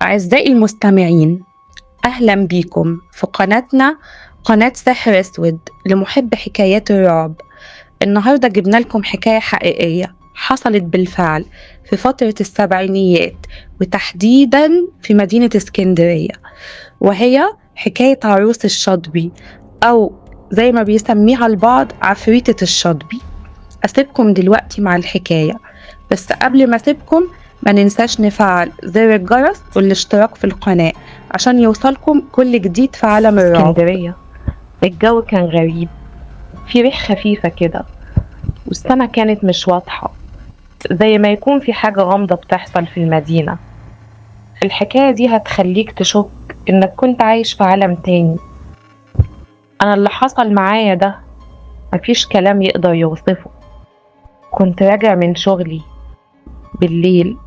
أعزائي المستمعين، أهلا بيكم في قناتنا، قناة سحر أسود لمحب حكايات الرعب. النهاردة جبنا لكم حكاية حقيقية حصلت بالفعل في فترة السبعينيات، وتحديدا في مدينة اسكندرية، وهي حكاية عروس الشاطبي، أو زي ما بيسميها البعض عفريتة الشاطبي. أسيبكم دلوقتي مع الحكاية، بس قبل ما أسيبكم ما ننساش نفعل زر الجرس والاشتراك في القناة عشان يوصلكم كل جديد في عالم الرعب. اسكندرية الجو كان غريب، في ريح خفيفة كده، والسما كانت مش واضحة، زي ما يكون في حاجة غامضة بتحصل في المدينة. الحكاية دي هتخليك تشك إنك كنت عايش في عالم تاني. أنا اللي حصل معايا ده مفيش كلام يقدر يوصفه. كنت راجع من شغلي بالليل،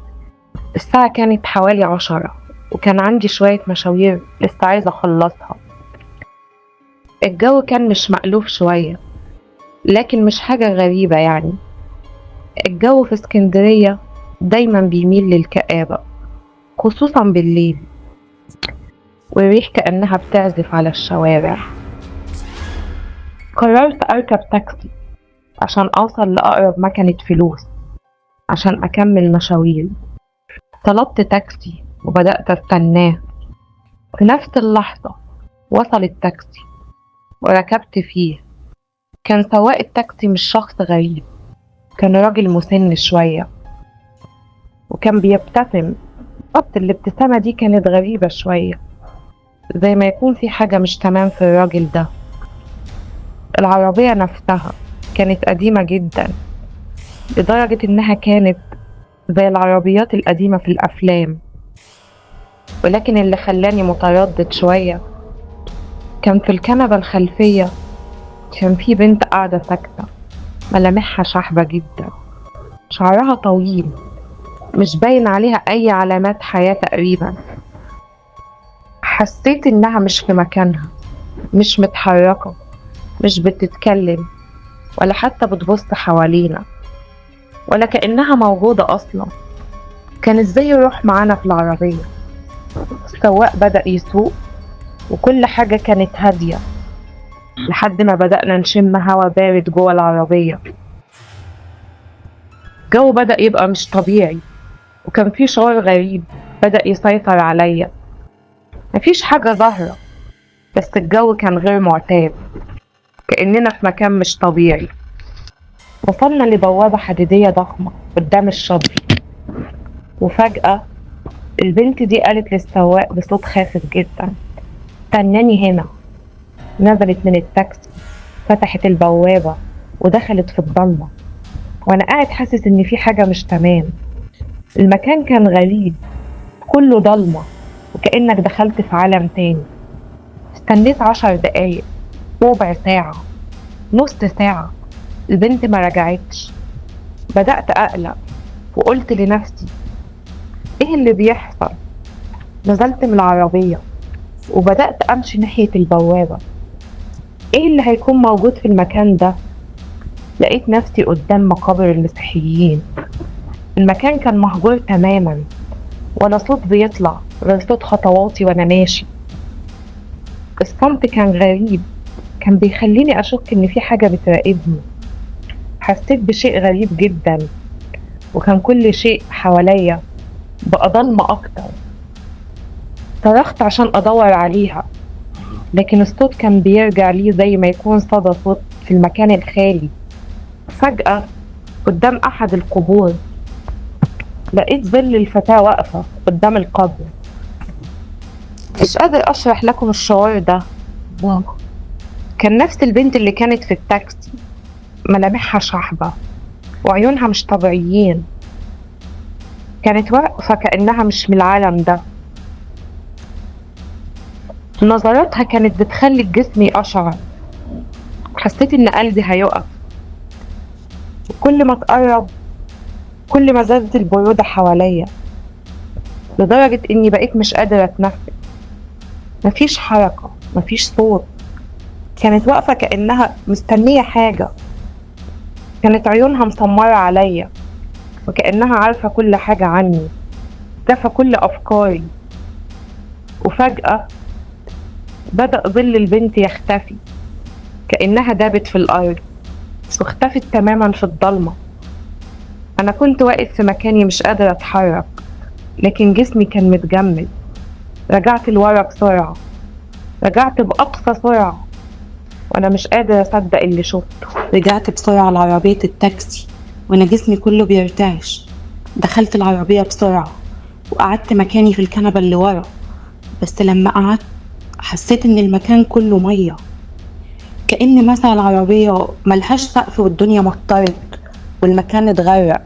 الساعة كانت حوالي 10، وكان عندي شوية مشاوير لسه عايزة أخلصها. الجو كان مش مألوف شوية، لكن مش حاجة غريبة يعني. الجو في اسكندرية دايما بيميل للكآبة، خصوصا بالليل، والريح كأنها بتعزف على الشوارع. قررت أركب تاكسي عشان أوصل لأقرب مكنة فلوس عشان أكمل مشاويري. طلبت تاكسي وبدأت أستناه. في نفس اللحظة وصل التاكسي وركبت فيه. كان سواق التاكسي مش شخص غريب، كان راجل مسن شوية، وكان بيبتسم. بالظبط الابتسامة دي كانت غريبة شوية، زي ما يكون في حاجة مش تمام في الراجل ده. العربية نفسها كانت قديمة جدا، لدرجة إنها كانت زي العربيات القديمة في الأفلام. ولكن اللي خلاني متردد شوية كان في الكنبة الخلفية كان في بنت قاعدة ساكتة، ملامحها شحبة جدا، شعرها طويل، مش باين عليها أي علامات حياة تقريبا. حسيت إنها مش في مكانها، مش متحركة، مش بتتكلم، ولا حتى بتبص حوالينا، ولا كأنها موجودة أصلا. كانت زي روح معانا في العربية. السواق بدأ يسوق، وكل حاجة كانت هادية لحد ما بدأنا نشم هوا بارد جوه العربية. الجو بدأ يبقى مش طبيعي، وكان في شعور غريب بدأ يسيطر عليا. مفيش حاجة ظاهرة، بس الجو كان غير معتاد، كأننا في مكان مش طبيعي. وصلنا لبوابة حديدية ضخمة قدام الشاطبي، وفجأة البنت دي قالت للسواق بصوت خافت جدا: استناني هنا. نزلت من التاكسي، فتحت البوابة ودخلت في الضلمة، وانا قاعد حاسس ان في حاجة مش تمام. المكان كان غريب، كله ضلمة، وكأنك دخلت في عالم تاني. استنيت 10 دقايق، ربع ساعة، نص ساعة، البنت ما رجعتش. بدأت أقلق وقلت لنفسي: ايه اللي بيحصل؟ نزلت من العربية وبدأت أمشي ناحية البوابة. ايه اللي هيكون موجود في المكان ده؟ لقيت نفسي قدام مقابر المسيحيين. المكان كان مهجور تماما، ولا صوت بيطلع غير صوت خطواتي وانا ماشي. الصمت كان غريب، كان بيخليني أشك إن في حاجة بتراقبني. حسيت بشيء غريب جدا، وكان كل شيء حواليا بقى ضلمة أكتر. صرخت عشان أدور عليها، لكن الصوت كان بيرجع لي زي ما يكون صدى صوت في المكان الخالي. فجأة قدام أحد القبور لقيت ظل الفتاة واقفة قدام القبر. مش قادر أشرح لكم الشعور ده. كان نفس البنت اللي كانت في التاكسي، ملامحها شحبة وعيونها مش طبيعيين. كانت واقفة كأنها مش من العالم ده. نظراتها كانت بتخلي جسمي أشعر. حسيت إن قلبي هيقف، وكل ما تقرب كل ما زادت البرودة حواليا، لدرجة إني بقيت مش قادرة أتنفس. مفيش حركة، مفيش صوت. كانت واقفة كأنها مستنية حاجة. كانت عيونها مسمرة عليا، وكأنها عارفة كل حاجة عني، شايفة كل أفكاري. وفجأة بدأ ظل البنت يختفي، كأنها دابت في الأرض واختفت تماما في الضلمة. أنا كنت واقف في مكاني مش قادرة أتحرك، لكن جسمي كان متجمد. رجعت لورا بسرعة، رجعت بأقصى سرعة، وأنا مش قادرة أصدق اللي شفته. رجعت بسرعة لعربية التاكسي وأنا جسمي كله بيرتعش. دخلت العربية بسرعة وقعدت مكاني في الكنبة اللي ورا، بس لما قعدت حسيت إن المكان كله مية، كأن مثلا العربية ملهاش سقف والدنيا مطرت والمكان اتغرق،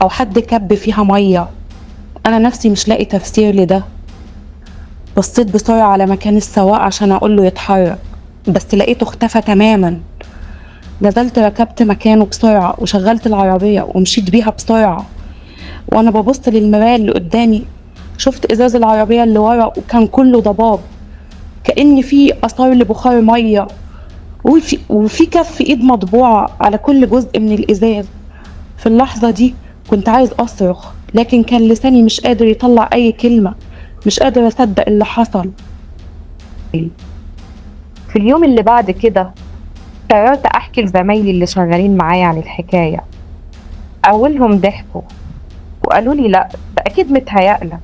أو حد كب فيها مية. أنا نفسي مش لاقي تفسير لده. بصيت بسرعة على مكان السواق عشان أقوله يتحرك، بس لقيته اختفى تماما. نزلت ركبت مكانه بسرعة وشغلت العربية ومشيت بيها بسرعة. وأنا ببص للمراية اللي قدامي شفت إزاز العربية اللي ورا وكان كله ضباب، كأن في آثار لبخار مية، وفي كف إيد مطبوعة على كل جزء من الإزاز. في اللحظة دي كنت عايز أصرخ، لكن كان لساني مش قادر يطلع أي كلمة. مش قادر أصدق اللي حصل. في اليوم اللي بعد كده قررت أحكي لزمايلي اللي شغالين معايا عن الحكاية. أولهم ضحكوا وقالوا لي لأ، ده أكيد متهيألك،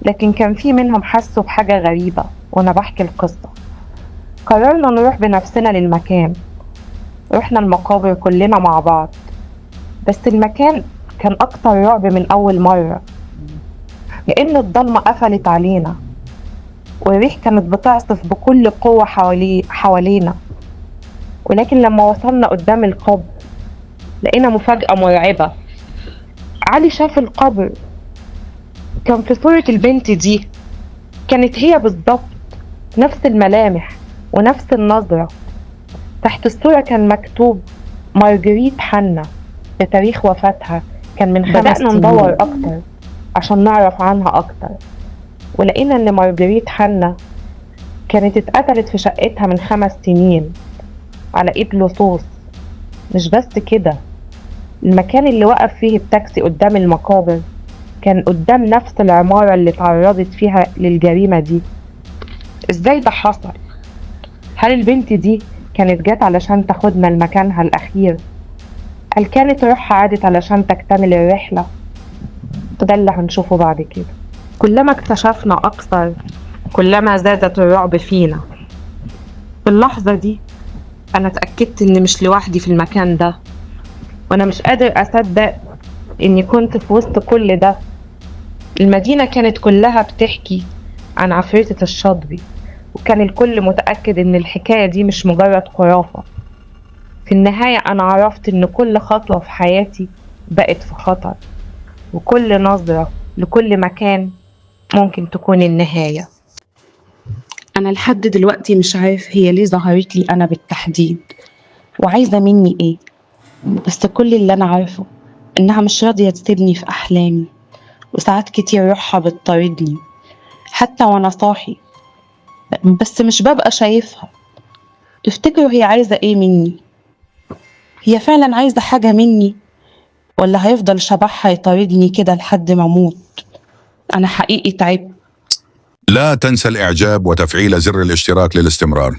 لكن كان في منهم حسوا بحاجة غريبة وأنا بحكي القصة. قررنا نروح بنفسنا للمكان. رحنا المقابر كلنا مع بعض، بس المكان كان أكتر رعب من أول مرة، لأن الضلمة قفلت علينا والريح كانت بتعصف بكل قوة حوالينا. ولكن لما وصلنا قدام القبر لقينا مفاجأة مرعبة. علي شاف القبر كان في صورة البنت دي، كانت هي بالضبط، نفس الملامح ونفس النظرة. تحت الصورة كان مكتوب مارجريت حنا بتاريخ وفاتها. كان من خلقنا ندور أكتر عشان نعرف عنها أكتر، ولقينا إن مارجريت حنا كانت اتقتلت في شقتها من 5 سنين على إيد لصوص. مش بس كده، المكان اللي وقف فيه التاكسي قدام المقابر كان قدام نفس العمارة اللي تعرضت فيها للجريمة دي. إزاي ده حصل؟ هل البنت دي كانت جات علشان تاخدنا لمكانها الأخير؟ هل كانت روحها عادت علشان تكتمل الرحلة؟ ده اللي هنشوفه بعد كده. كلما اكتشفنا أكثر كلما زادت الرعب فينا. في اللحظة دي أنا اتأكدت إني مش لوحدي في المكان ده، وأنا مش قادر أصدق إني كنت في وسط كل ده. المدينة كانت كلها بتحكي عن عفريتة الشاطبي، وكان الكل متأكد إن الحكاية دي مش مجرد خرافة. في النهاية أنا عرفت إن كل خطوة في حياتي بقت في خطر، وكل نظرة لكل مكان ممكن تكون النهاية. أنا لحد دلوقتي مش عارف هي ليه ظهرت لي أنا بالتحديد وعايزة مني إيه، بس كل اللي أنا عارفه إنها مش راضية تسيبني في أحلامي، وساعات كتير روحها بتطاردني حتى وأنا صاحي، بس مش ببقى شايفها. تفتكروا هي عايزة إيه مني؟ هي فعلا عايزة حاجة مني، ولا هيفضل شبحها يطاردني كده لحد ما أموت؟ أنا حقيقي تعبت. لا تنسى الإعجاب وتفعيل زر الاشتراك للاستمرار.